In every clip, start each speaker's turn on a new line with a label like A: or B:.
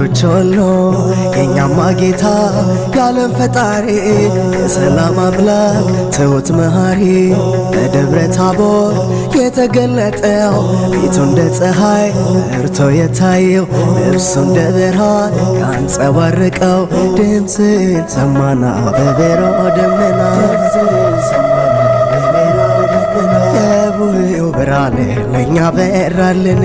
A: የጌቶች ሁሉ የኛማ ጌታ የዓለም ፈጣሪ የሰላም አምላክ ትሁት መሃሪ በደብረ ታቦር የተገለጠው ፊቱ እንደ ፀሐይ በርቶ የታየው ልብሱ እንደ ብርሃን ያንጸባርቀው ድምፅን ሰማና በብሮ ደመና የቡሄው ብርሃን ለእኛ በራልን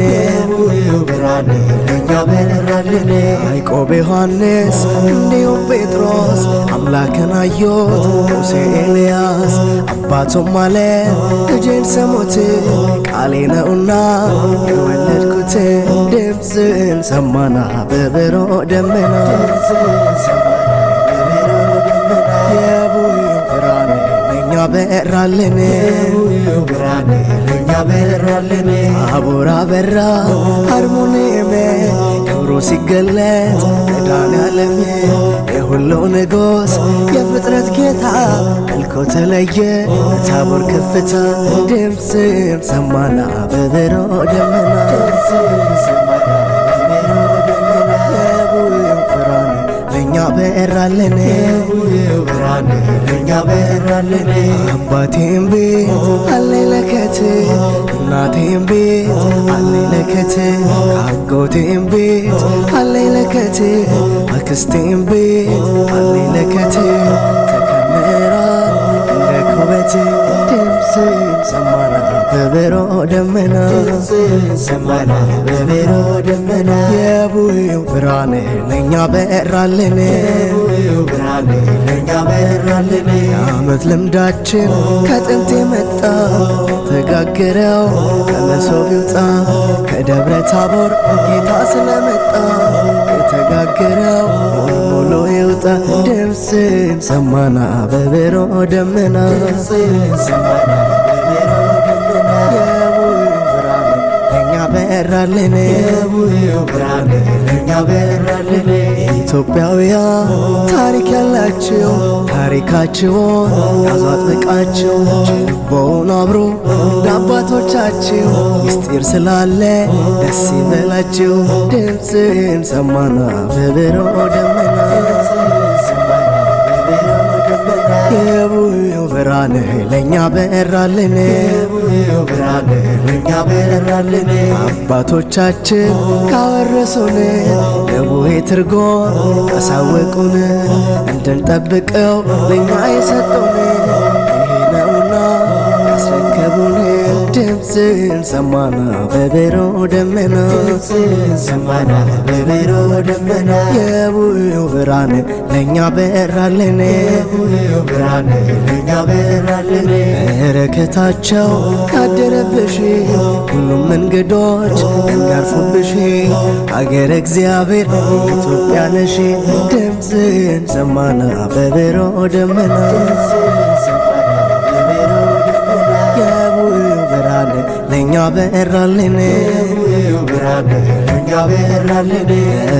A: ያዕቆብ ዮሐንስ እንዲሁም ጴጥሮስ አምላክን አዩት ሙሴ ኤልያስ አባቱም አለ ልጄን ስሙት ቃሌ ነውና የወለድኩት ድምፅን ሰማና በብሮ ደመና የቡሄው ብርሃን ለእኛ በራልን ታቦር አበራ አርሞንዔም ክብሩ ሲገለጥ መድኃኔዓለም የሁሉ ንጉሥ የፍጥረት ጌታ መልኩ ተለየ በታቦር ከፍታ ድምፅን ሰማና በብሮ ደመና የቡሄው ብርሃን ለእኛ በራልን አባቴም ቤት አለኝ ለከት እናቴም ቤት አለኝ ለከት አጎቴም ቤት አለኝ ለከት አክስቴም ቤት አለኝ ለከት ተከመራ እንደ ኩበት ድምፅን ሰማና በብሮ ደመና የቡሄው ብርሃን ለእኛ በራልን የዓመት ልምዳችን ከጥንት የመጣ ተጋገረው ከመሶብ ይውጣ ከደብረ ታቦር ጌታ ስለመጣ የተጋገረው ሙሉ ይውጣ ድምፅን ሰማና በብሮ ደመና በራልን ኢትዮጵያውያን ታሪክ ያላችሁ ታሪካችሁን ያዙ አጥብቃችሁ ችቦውን አብሮ ለአባቶቻችሁ ምስጢር ስላለ ደስ ይበላችሁ ድምፅን ሰማና በብሮ ደመና የቡሄው ብርሃን ለእኛ በራልን አባቶቻችን ካወረሱን የቡሄ ትርጉም ካሳወቁን እንድንጠብቀው ለእኛ የሰጡን ይሄ ነውና ያስረከቡን ድምፅን ሰማና በብሮ ደመና የቡሄው ብርሃን ለእኛ በራልን በረከታቸው ካደረብሽ ሁሉም እንግዶች የሚያርፉብሽ አገረ እግዚአብሔር ኢትዮጵያ ነሽ ድምፅን ሰማና በብሮ ደመና የቡሄው ብርሃን ለእኛ በራልን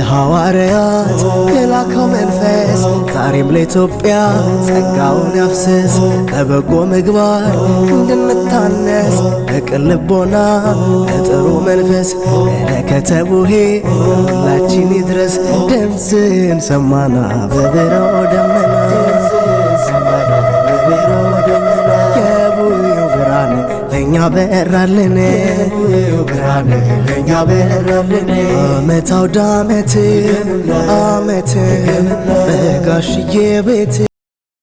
A: ሐዋርያት የላከው መንፈስ ዛሬም ለኢትዮጵያ ጸጋውን ያፍስስ በበጎ ምግባር እንድንታነስ በቅን ልቦና በጥሩ መንፈስ በረከተ ቡሄ ሁላችን ይድረስ ድምፅን ሰማና በብሮ ደመና የቡሄው ብርሃን ለእኛ በራልን ዓመት አውደ ዓመት በጋሽዬ ቤት